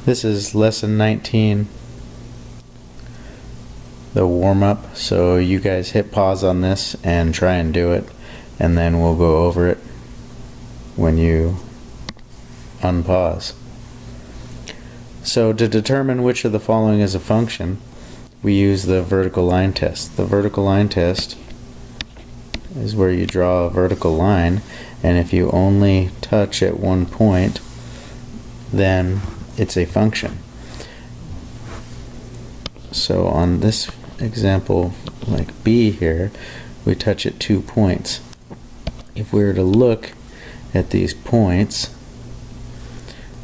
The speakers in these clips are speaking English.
This is lesson 19, the warm-up, so you guys hit pause on this and try and do it, and then we'll go over it when you unpause. So to determine which of the following is a function, we use the vertical line test. The vertical line test is where you draw a vertical line, and if you only touch at one point, then it's a function. So on this example, like B here, we touch at 2 points. If we were to look at these points,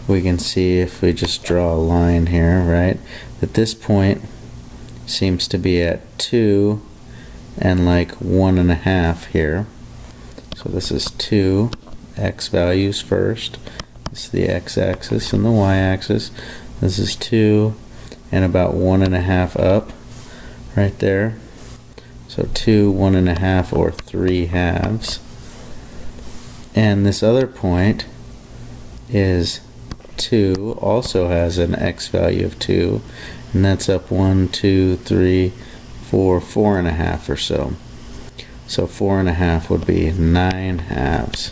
we can see, if we just draw a line here, right, that this point seems to be at 2 and like 1.5 here. So this is 2 x values first. This is the x-axis and the y-axis. This is 2 and about 1.5 up right there. So 2, 1.5, or 3 halves. And this other point is 2, also has an x value of 2, and that's up 1, 2, 3, 4, 4.5 or so. So 4.5 would be 9 halves,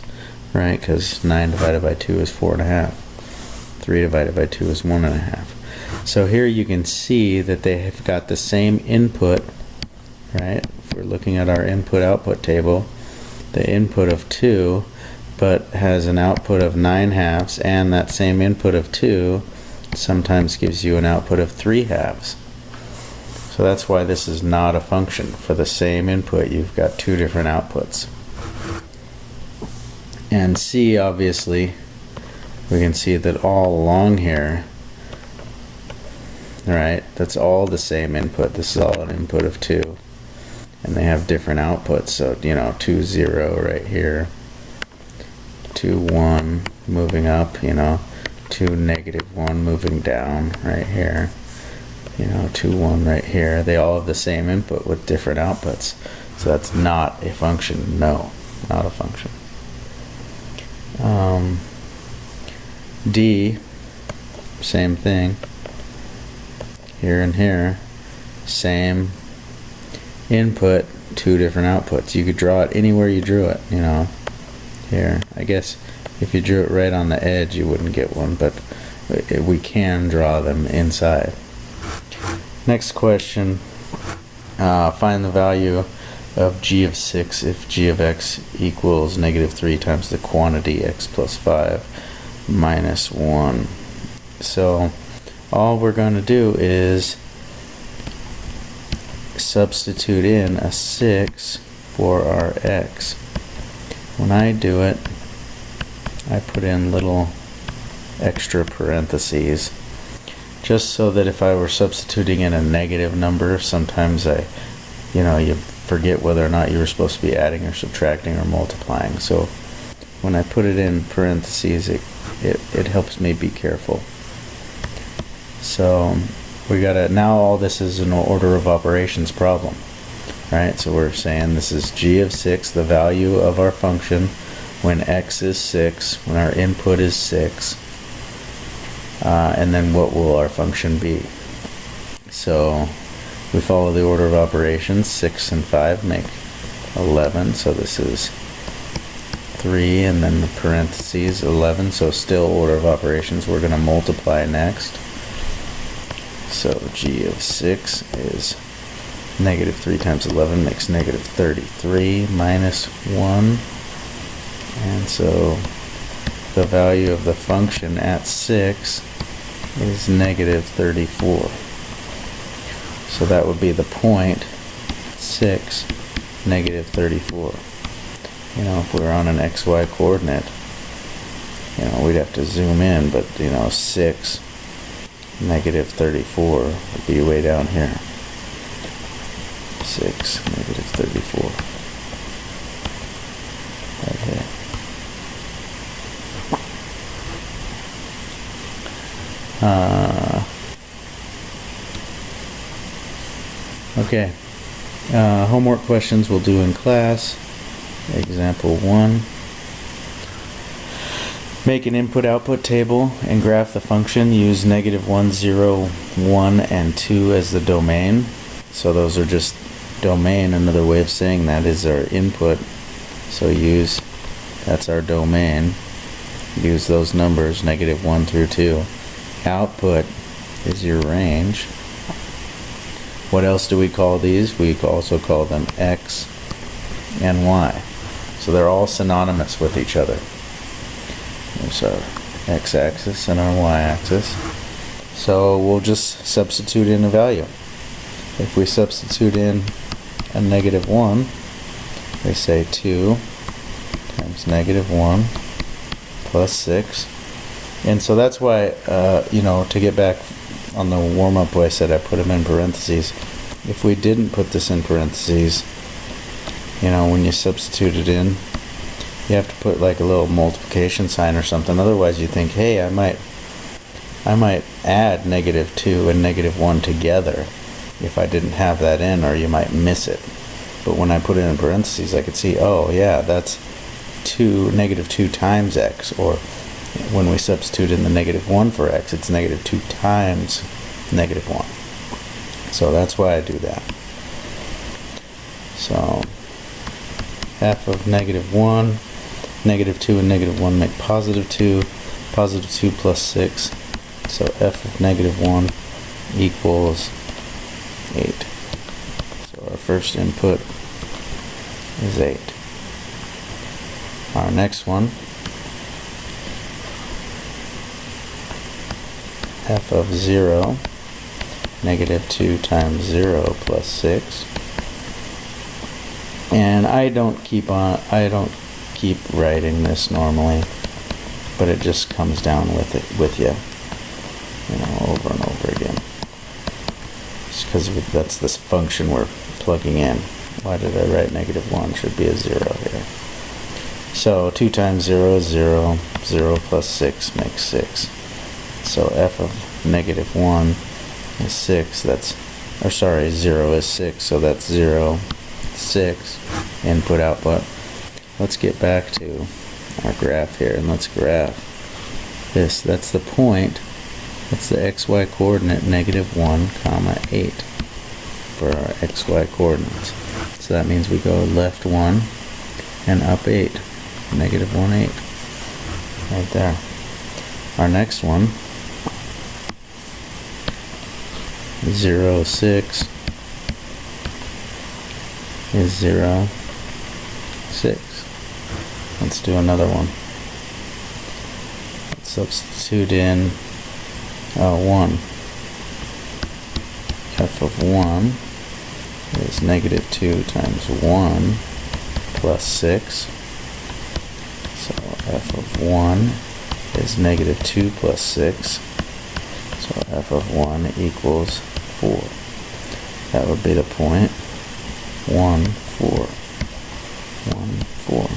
right? Because 9 divided by 2 is 4.5. 3 divided by 2 is 1.5. So here you can see that they have got the same input, right? If we're looking at our input-output table, the input of 2, but has an output of 9 halves, and that same input of 2 sometimes gives you an output of 3 halves. So that's why this is not a function. For the same input, you've got 2 different outputs. And C, obviously, we can see that all along here, right, that's all the same input. This is all an input of 2. And they have different outputs. So, 2, 0 right here. 2, 1 moving up, 2, -1 moving down right here. 2, 1 right here. They all have the same input with different outputs. So that's not a function. No, not a function. D, same thing. Here and here, same input, 2 different outputs. You could draw it anywhere you drew it, here. I guess if you drew it right on the edge, you wouldn't get one, but we can draw them inside. Next question, find the value of g of 6 if g of x equals -3 times the quantity x plus 5 minus 1. So all we're going to do is substitute in a 6 for our x. When I do it, I put in little extra parentheses, just so that if I were substituting in a negative number, sometimes you forget whether or not you were supposed to be adding or subtracting or multiplying. So when I put it in parentheses, it helps me be careful. So we gotta, now all this is an order of operations problem, right? So we're saying this is g of 6, the value of our function when x is 6, when our input is 6, and then what will our function be? So we follow the order of operations. 6 and 5 make 11, so this is 3, and then the parentheses 11, so still order of operations. We're going to multiply next. So g of 6 is -3 times 11 makes -33 minus 1, and so the value of the function at 6 is -34. So that would be the point 6, -34. If we were on an xy coordinate, we'd have to zoom in, but 6, -34 would be way down here. 6, -34. Right here. Okay. Homework questions we'll do in class. Example 1. Make an input-output table and graph the function. Use -1, 0, 1, and 2 as the domain. So those are just domain. Another way of saying that is our input. So that's our domain. Use those numbers, -1 through 2. Output is your range. What else do we call these? We also call them X and Y. So they're all synonymous with each other. There's our x-axis and our y-axis. So we'll just substitute in a value. If we substitute in a -1, we say 2 times -1 plus 6. And so that's why, to get back on the warm-up way I said I put them in parentheses. If we didn't put this in parentheses, when you substitute it in, you have to put like a little multiplication sign or something. Otherwise you think, hey, I might add -2 and -1 together if I didn't have that in, or you might miss it. But when I put it in parentheses, I could see, oh yeah, that's -2 times x, or when we substitute in the -1 for x, it's -2 times -1. So that's why I do that. So f of -1, -2 and -1 make +2, +2 plus 6. So f of -1 equals 8. So our first input is 8. Our next one, f of 0, -2 times 0 plus 6. And I don't keep writing this normally, but it just comes down with you, over and over again. It's because that's this function we're plugging in. Why did I write -1? Should be a 0 here. So 2 times 0 is 0. 0 plus 6 makes 6. So f of -1 is 6. 0 is 6. So that's 0, 6. Input, output. Let's get back to our graph here, and let's graph this. That's the point. That's the xy coordinate, -1, 8 for our xy coordinates. So that means we go left 1 and up 8. -1, 8. Right there. Our next one, 0, 6 is 0, 6. Let's do another one. Let's substitute in 1. F of 1 is -2 times 1 plus 6. So f of 1 is -2 plus 6. So f of 1 equals 4. That would be the point. 1, 4. 1, 4.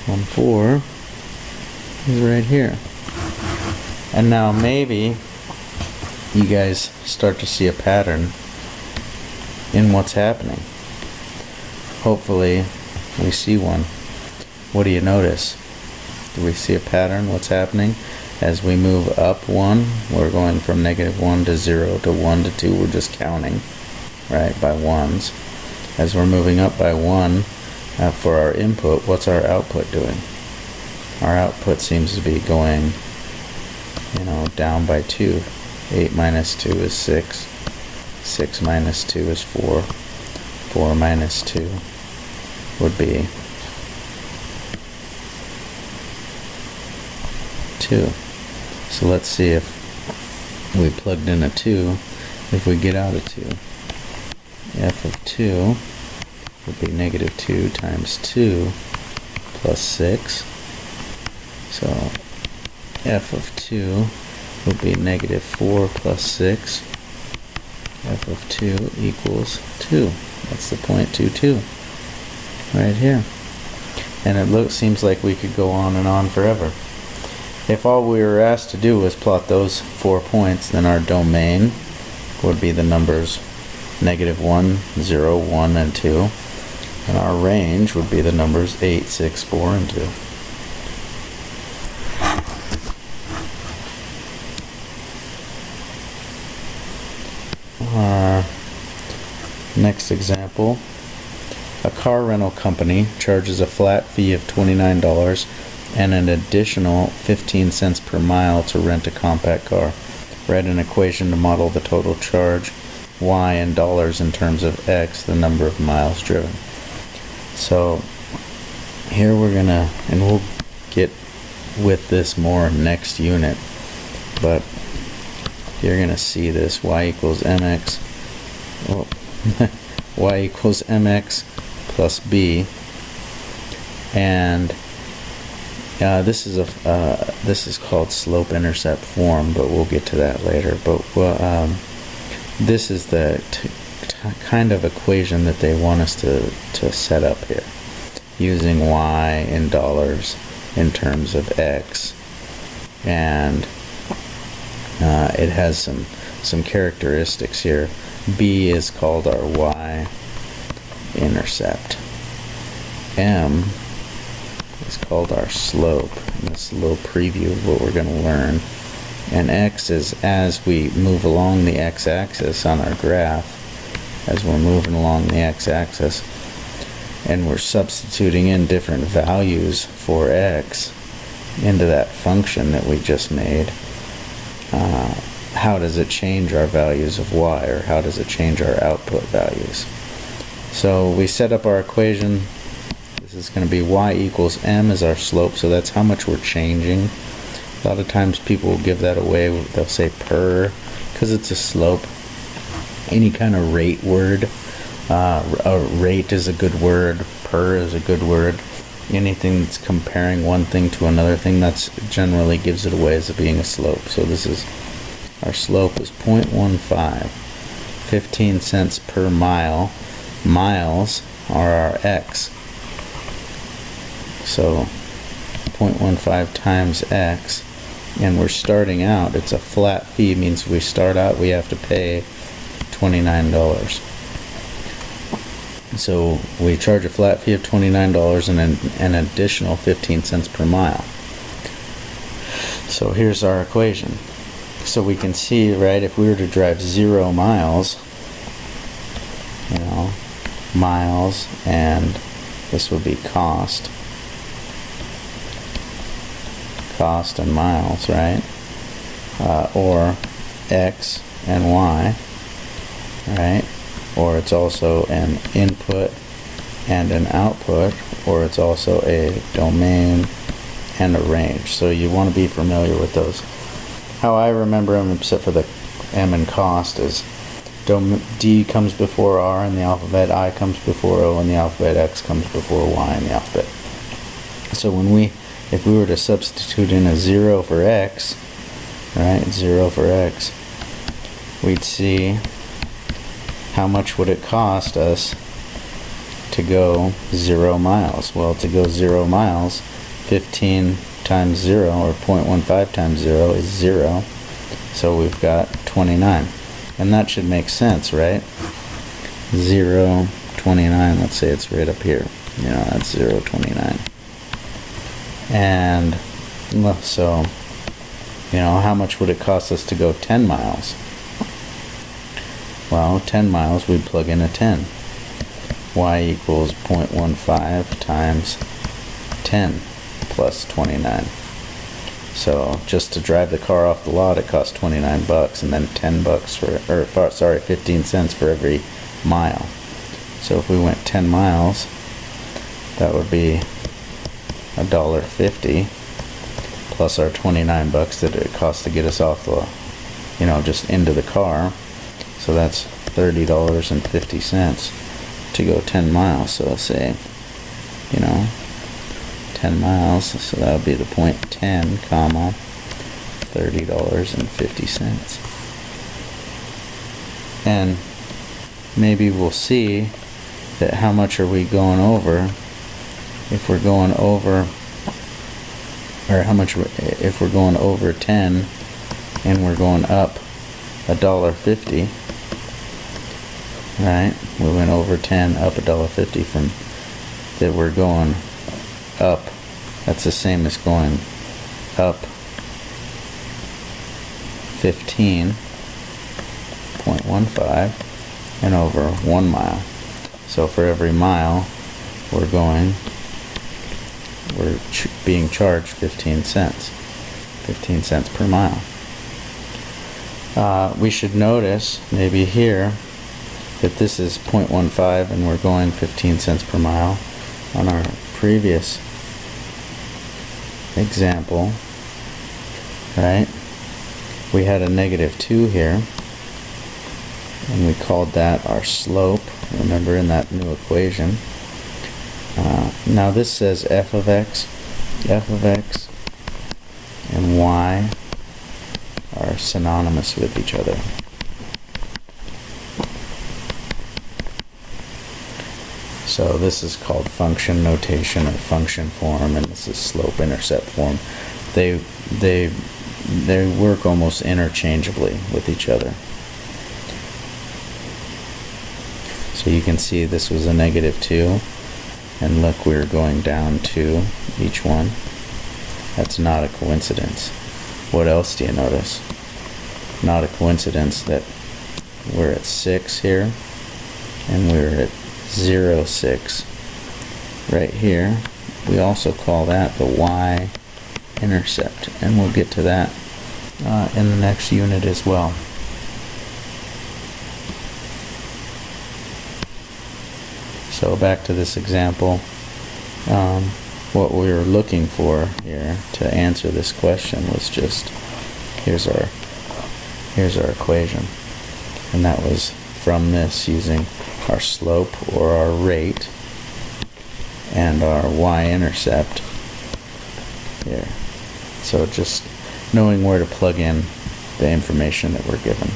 1, 4 is right here. And now maybe you guys start to see a pattern in what's happening. Hopefully we see one. What do you notice? Do we see a pattern? What's happening? As we move up 1, we're going from -1 to 0 to 1 to 2. We're just counting, right, by ones. As we're moving up by 1 for our input, what's our output doing? Our output seems to be going, down by 2. 8 minus 2 is 6. 6 minus 2 is 4. 4 minus 2 would be 2. So let's see if we plugged in a 2, if we get out a 2. F of 2 would be -2 times 2 plus 6. So f of 2 would be -4 plus 6. F of 2 equals 2. That's the point 2, 2. Right here. And it seems like we could go on and on forever. If all we were asked to do was plot those 4 points, then our domain would be the numbers -1, 0, 1, and 2. And our range would be the numbers 8, 6, 4, and 2. Next example. A car rental company charges a flat fee of $29 and an additional 15 cents per mile to rent a compact car. Write an equation to model the total charge, y in dollars in terms of x, the number of miles driven. So here we're gonna, and we'll get with this more next unit, but you're gonna see this y equals mx, oh, y equals mx plus b, and this is called slope-intercept form, but we'll get to that later. But this is the kind of equation that they want us to set up here, using y in dollars in terms of x, and it has some characteristics here. B is called our y-intercept. M is called our slope, and this is a little preview of what we're going to learn. And x is as we move along the x-axis on our graph, as we're moving along the x-axis, and we're substituting in different values for x into that function that we just made. How does it change our values of y, or how does it change our output values? So we set up our equation. This is going to be y equals m is our slope, so that's how much we're changing. A lot of times people will give that away. They'll say per, because it's a slope. Any kind of rate word, a rate is a good word, per is a good word. Anything that's comparing one thing to another thing, that's generally gives it away as being a slope. So this is, our slope is 0.15, 15 cents per mile. Miles are our x. So 0.15 times x, and we're starting out, it's a flat fee, means we start out, we have to pay $29. So we charge a flat fee of $29 and an additional 15 cents per mile. So here's our equation. So we can see, right, if we were to drive 0 miles, miles, and this would be cost and miles, right? Or x and y, right? Or it's also an input and an output, or it's also a domain and a range. So you want to be familiar with those. How I remember them, except for the m and cost, is D comes before R in the alphabet, I comes before O in the alphabet, X comes before Y in the alphabet. So if we were to substitute in a 0 for X, right, 0 for X, we'd see how much would it cost us to go 0 miles. Well, to go 0 miles, 15 times 0, or 0.15 times 0 is 0, so we've got 29. And that should make sense, right? 0, 29, let's say it's right up here. That's 0, 29. And so, how much would it cost us to go 10 miles? Well, 10 miles, we'd plug in a 10. Y equals 0.15 times 10 plus 29. So just to drive the car off the lot, it costs $29, and then $10 15 cents for every mile. So if we went 10 miles, that would be $1.50 plus our $29 that it costs to get us off the, just into the car. So that's $30.50 to go 10 miles. So let's say, 10 miles, so that would be the point 10, comma, $30.50. And maybe we'll see that how much are we going over. If we're going over, if we're going over 10 and we're going up $1.50, right? We went over 10, up $1.50 from that. We're going up. That's the same as going up 15.15, and over 1 mile. So for every mile we're being charged 15 cents. 15 cents per mile. We should notice maybe here that this is 0.15 and we're going 15 cents per mile. On our previous example, right, we had a -2 here, and we called that our slope, remember, in that new equation. Now this says f of x and y are synonymous with each other. So this is called function notation or function form, and this is slope-intercept form. They work almost interchangeably with each other. So you can see this was a -2, and look, we're going down 2 each one. That's not a coincidence. What else do you notice? Not a coincidence that we're at 6 here, and we're at 0.6 right here. We also call that the y-intercept, and we'll get to that in the next unit as well. So back to this example, what we were looking for here to answer this question was just, here's our equation, and that was from this using our slope or our rate and our y-intercept here. So just knowing where to plug in the information that we're given.